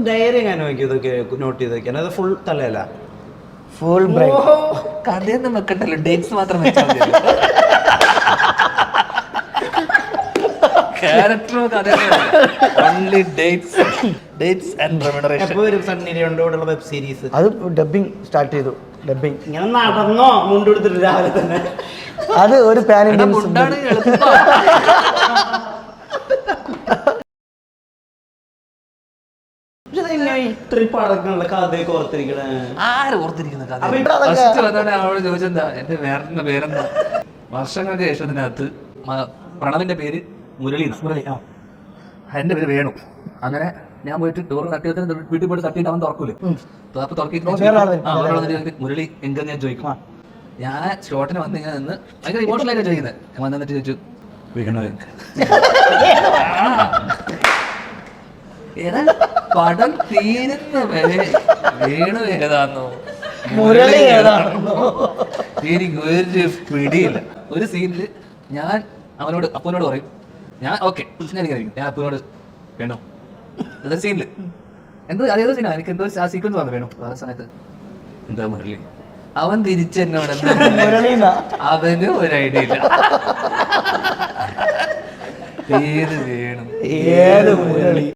Diary എങ്ങനെ നോക്കി ഇതൊക്കെ നോട്ട് ചെയ്ത് വെക്കാൻ? അത് ഫുൾ തലയല്ല, ഫുൾ ബ്രെയിൻ. കഥയൊന്നും വെക്കണ്ടല്ലോ, ഡേറ്റ്സ് മാത്രം വെച്ചാൽ മതി. ക്യാരക്ടറോ കഥയോ ഓൺലി ഡേറ്റ്സ് ആൻഡ് റെമ്യൂണറേഷൻ. എപ്പോ വരും സണ്ണി ലിയോണിന്റെ വെബ് സീരീസ്? അത് ഡബിങ് സ്റ്റാർട്ട് ചെയ്തു. ഡബിങ് ഇങ്ങനെ നടന്നോ മുണ്ടെടുത്തിട്ട് രാവിലെ തന്നെ? അത് ഒരു പാൻ ഇന്ത്യൻ ഫുഡാണ് എളുപ്പം. ട്രിപ്പ് അടക്കമുള്ള കഥയൊക്കെ ഓർത്തിരിക്കണേ. ആര് ഓർത്തിരിക്കുന്ന കഥ? അപ്പൊ ഫസ്റ്റ് വന്നോടെ അവളോട് ചോദിച്ചെന്താ എന്റെ വേറെ പേരെന്താ. വർഷങ്ങൾക്ക് ശേഷം ഇതിനകത്ത് പ്രണവിന്റെ പേര് മുരളി, എന്റെ പേര് വേണു. അങ്ങനെ ഞാൻ പോയിട്ട് ഡോറ് തട്ടിയിട്ട് വീട്ടിൽ പോയിട്ട് തട്ടിയിട്ട് അവൻ തുറക്കൂലേ. അപ്പൊ തുറക്കിട്ട് മുരളി എങ്കെന്ന് ഞാൻ ചോദിക്കും. ഞാൻ ഷോട്ടിന് വന്ന് ഇങ്ങനെ നിന്ന് ഭയങ്കര ഇമോഷണലായിട്ട് ചോദിക്കുന്നത്. ഞാൻ വന്നിട്ട് ചോദിച്ചു വീണു ഏതാ പടം തീരുന്ന വരെ വേണു ഏതാന്നോ മുരളി ഏതാണെന്നോ എനിക്ക് ഒരു പിടിയില്ല. ഒരു സീനില് ഞാൻ അപ്പനോട് പറയും, ഞാൻ ഓക്കെ ഞാൻ അപ്പനോട് വേണോ അതൊരു സീനില് അതേതോ സീനാ എനിക്ക് എന്തോ ആ സീക്വൻസ് വന്നു വേണു ആ സമയത്ത് എന്താ മുരളി. അവൻ തിരിച്ചെന്നോട് അവന് ഒരു ഐഡിയ ഇല്ല ഏത് വേണം ഏത് മുരളി.